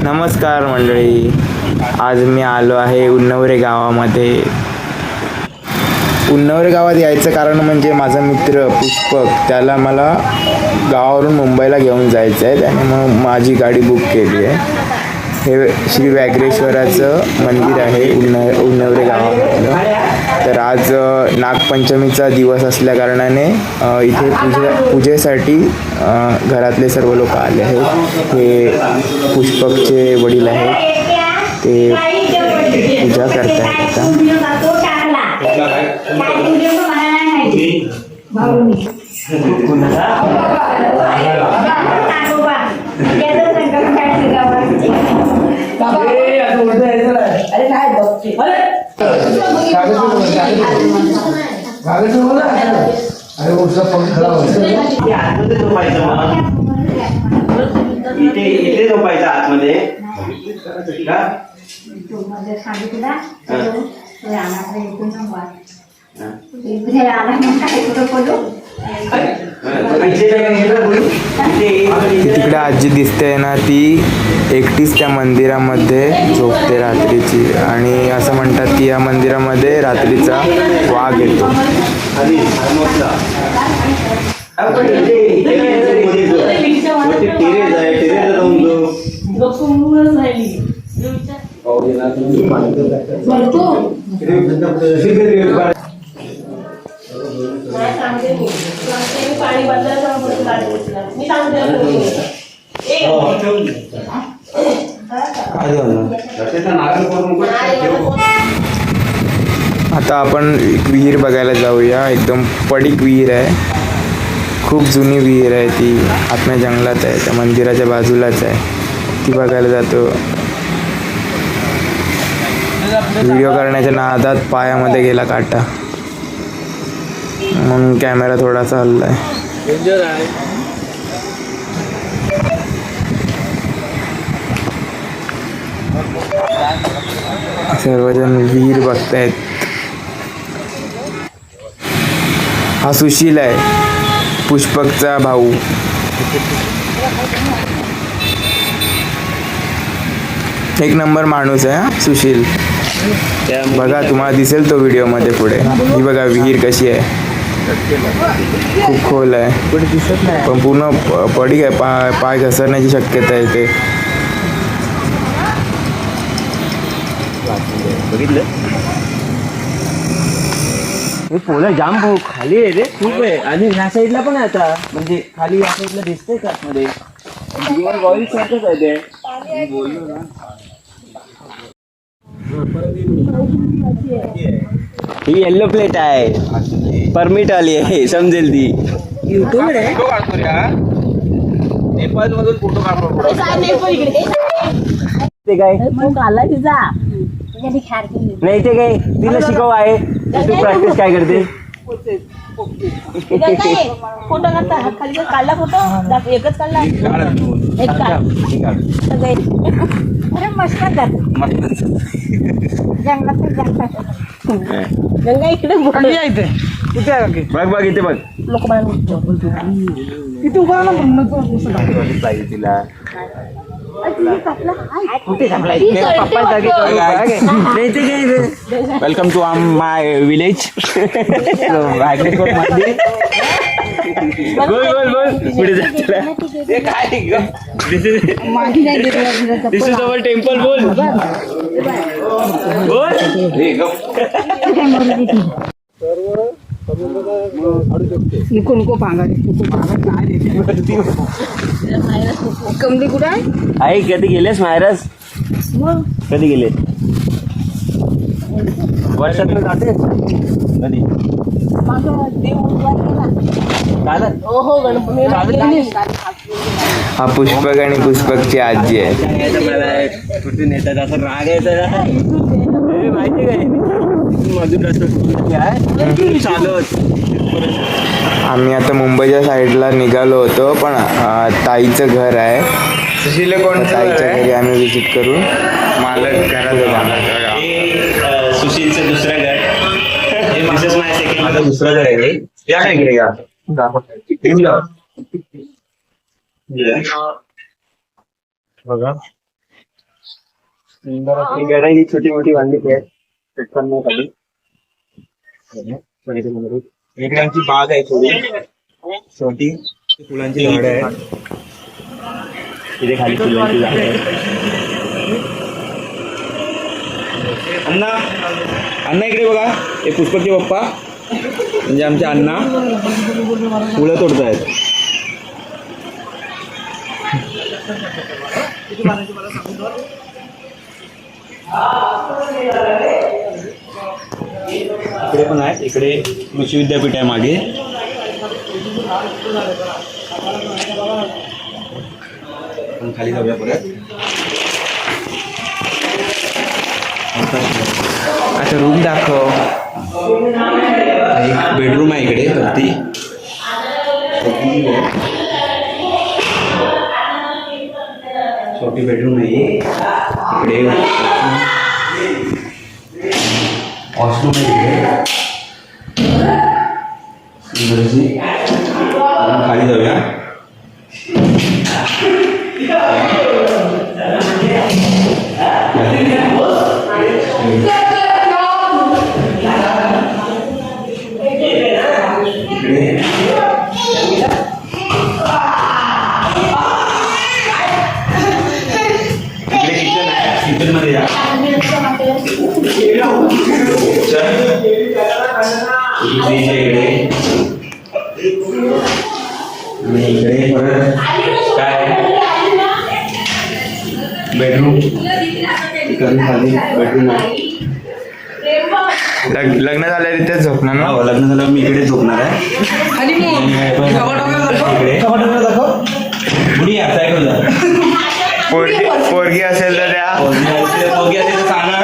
नमस्कार मंडळी, आज मी आलो आहे उन्नवरे गावामध्ये. उन्नवरे गावात यायचं कारण म्हणजे माझा मित्र पुष्पक, त्याला मला गावावरून मुंबईला घेऊन जायचं आहे, त्याने मग माझी गाडी बुक केली आहे. हे श्री व्याघ्रेश्वराचं मंदिर आहे उन्नवरे गावामधलं. तर आज नागपंचमीचा दिवस असल्या कारणाने इथे पूजेसाठी घरातले सर्व लोक आले आहेत. हे पुष्पकचे वडील आहेत, ते पूजा करत आहेत इथे झोपायचं आतमध्ये. तिकडे आजी दिसते ना, ती एकटीच त्या मंदिरामध्ये झोपते रात्रीची. आणि असं म्हणतात की या मंदिरामध्ये रात्रीचा वाघ येतो. आता आपण विहीर बघायला जाऊया. एकदम पडीक विहीर आहे, खूप जुनी विहीर आहे. ती आतल्या जंगलात आहे, त्या मंदिराच्या बाजूलाच आहे. ती बघायला जातो. व्हिडिओ करण्याच्या नादात पायामध्ये गेला काटा, म्हणून कॅमेरा थोडासा हललाय. सर्वजण विहीर बघतायत. हा सुशील आहे, पुष्पकचा भाऊ. एक नंबर माणूस आहे हा सुशील. बघा, तुम्हाला दिसेल तो व्हिडिओ मध्ये पुढे. ही बघा विहीर कशी आहे, खूप खोल आहे, पण पूर्ण पडीक आहे. पाय घसरण्याची शक्यता आहे इथे. बघितलं हे पोला जाम भाऊ खाली आहे रे, खूप आहे. आणि ह्या साईडला पण आहे आता, म्हणजे खाली या साईडला दिसतंय का आतमध्ये गॉईल सारखंच आहे ते. बोललो ना, ही येल्लो प्लेट आहे, परमिट आली आहे, समजेल ती. युट्यूबर आहे, नेपाळ मधून फोटो काढतो. ते काय नाही, ते काय तिला शिकव आहे. तू प्रॅक्टिस काय करते? फोटो काढता खाली काढला, फोटो एकच काढला, एक अरे मस्त गंगा इकडे बघ बघ इथे बघ. लोक तिथे उभा पाहिजे तिला. Welcome to my village. बोल बोल बोल पुढे दिस इज अवर टेम्पल. बोल बोल. कमली कुठे आहे? आई कधी गेलेस मायरस? कधी गेले? वर्षातून जाते कधी? हा पुष्पक आणि पुष्पकची आजी आहे. कुठून येतात असं राग येत माहिती काय? मधून चालत. आम्ही आता मुंबईच्या साईडला निघालो होतो, पण ताईचं घर आहे. ताईच्या घरी आम्ही व्हिजिट करू. मालक घरात सुशीलचं दुसरं घर. दिस इज माय सेकंड. माझं दुसरं घर आहे. या काय इकडे या. बघा गडाई छोटी मोठी बांधली आहेत पेटखान्याखाली. इकडे आमची बाग आहे थोडी छोटी फुलांची झाडं आहेत. इथे खाली फुलांची झाडं आहेत. अण्णा अण्णा इकडे बघा, हे पुष्पकचे पप्पा म्हणजे आमचे अण्णा फुलं तोडतायत. इकडे पण आहेत, इकडे कृषी विद्यापीठ आहे मागे. आपण खाली जाऊया परत. आता रूम दाखव. एक बेडरूम आहे इकडे वरती. छोटी बेडरूम आहे इकडे. वॉशरूम आहे इकडे. खाली जाऊया. किचन मध्ये जा. इकडे परत काय बेडरूम. खाली बेडरूम आहे. लग्न झाल्यावर इथेच झोपणार ना. लग्न झाल्यावर मी इकडे झोपणार आहे. इकडे आता पोरगी असेल तर त्या पोरगी असेल तर सांगा.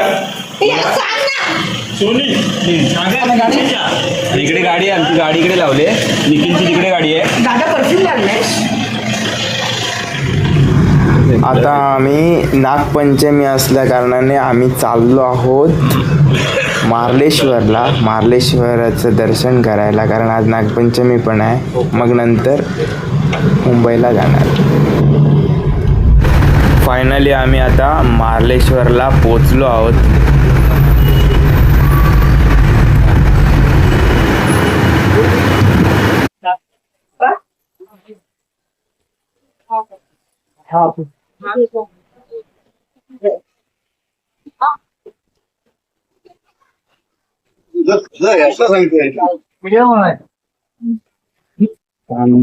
इकडे गाडी आहे आमची, गाडी इकडे लावली आहे. निखिलची तिकडे गाडी आहे. दादा परफ्यूम लागलाय. आता आम्ही नागपंचमी असल्या कारणाने आम्ही चाललो आहोत मार्लेश्वरला. मार्लेश्वराचं दर्शन करायला, कारण आज नागपंचमी पण आहे. मग नंतर मुंबईला जाणार. फायनली आम्ही आता मार्लेश्वरला पोचलो आहोत.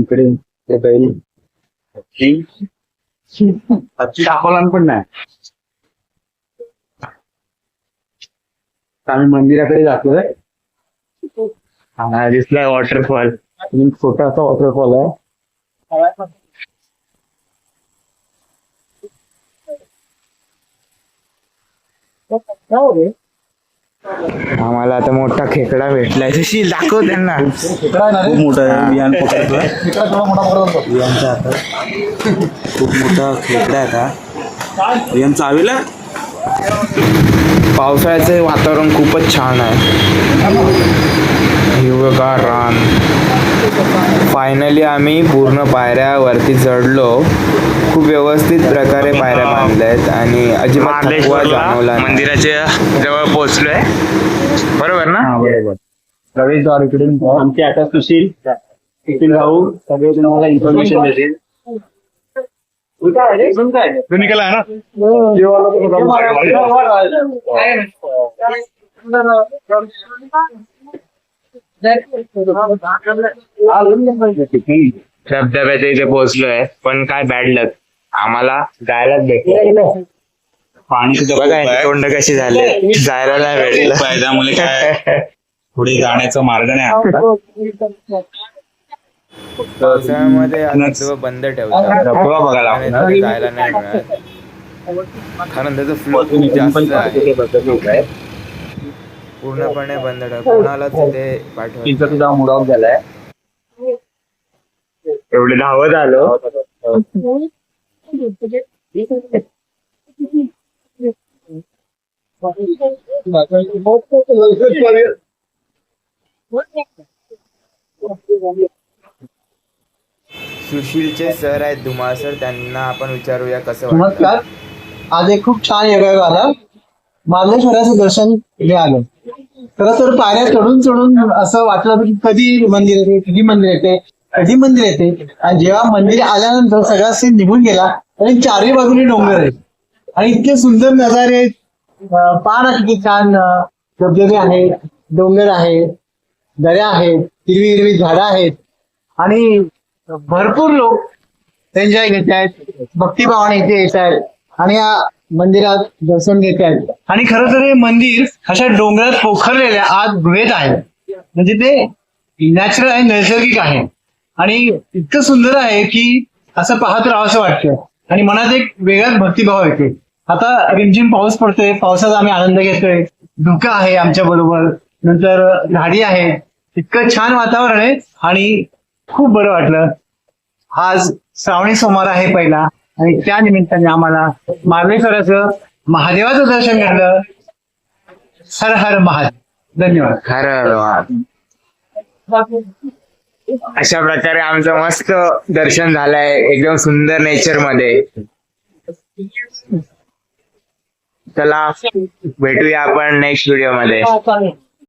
इकडे ते बैल दाखवला पण नाही. आम्ही मंदिराकडे जातोय. हा दिसलाय वॉटरफॉल. छोटासा वॉटरफॉल आहे. आम्हाला आता मोठा खेकडा भेटलाय. सुशील दाखव त्यांना. खूप मोठा आहे. विहान पकडतोय. विहानच्या हातात खूप मोठा खेकडा आहे. का विहान चावीला. पावसाळ्याचं वातावरण खूपच छान आहे. हिरवगार रान. फायनली आम्ही पूर्ण पायऱ्यावरती चढलो. खूप व्यवस्थित प्रकारे पायऱ्या बांधल्या आहेत आणि अजिबात थकवा जाणवला नाही. मंदिराच्या जवळ पोहोचलोय. बरोबर ना. बरोबर. प्रवेशद्वार इकडे आमचे आता सुशील भाऊ सगळे तुम्हाला इन्फॉर्मेशन देतील. धबधब्याच्या इथे पोहोचलोय, पण काय बॅड लक, आम्हाला जायलाच भेटलं. पाणी सुद्धा बघा तोंड कशी झाले, जायला नाही भेटलं. त्यामुळे काय पुढे जाण्याचा मार्ग नाही. पावसाळ्यामध्ये आता सगळं बंद ठेवतात, धबधबा बघायला आणि तिथे जायला नाही मिळत, कारण त्याचा फ्लो खूप जास्त आहे. पूर्णपणे बंद ठेव, कोणाला तिथे पाठवत. तुझा मूड ऑफ झालाय. एवढे धावत आलो. सुशीलचे सर आहेत धुमाळ सर, त्यांना आपण विचारूया कसं वाटतं. आज एक खूप छान योगायोग आला. मार्लेश्वराचं दर्शन मिळालं. खरं तर पायऱ्या चढून चढून असं वाटलं होतं की कधी मंदिर येते, कधी मंदिर येते, कधी मंदिर येते. आणि जेव्हा मंदिर आल्यानंतर सगळा सीन निघून गेला आणि चारही बाजूने डोंगर आहेत आणि इतके सुंदर नजारे. पाहा किती छान धबधबे आहेत, डोंगर आहेत, दऱ्या आहेत, हिरवी हिरवी झाडं आहेत आणि भरपूर लोक एन्जॉय घेत आहेत, भक्तिभावाने इथे येत आहेत आणि या मंदिरात दर्शन घेत आहेत. आणि खरं तर हे मंदिर अशा डोंगरात पोखरलेल्या आत गुहेत आहे, म्हणजे ते नॅचरल आहे, नैसर्गिक आहे आणि इतकं सुंदर आहे की असं पाहत राहावंसं वाटतं आणि मनात एक वेगळाच भक्तिभाव येते. आता रिमझिम पाऊस पडतोय, पावसाचा आम्ही आनंद घेतोय, धुकं आहे आमच्या बरोबर, नंतर झाडी आहे, इतकं छान वातावरण आहे आणि खूप बरं वाटलं. आज श्रावणी सोमवार आहे पहिला आणि त्या निमित्ताने आम्हाला मार्लेश्वराचं महादेवाचं दर्शन घडलं. हर हर महादेव. धन्यवाद. खरं अशा प्रकारे आमचं मस्त दर्शन झालंय एकदम सुंदर नेचर मध्ये. चला भेटूया आपण नेक्स्ट व्हिडिओ मध्ये.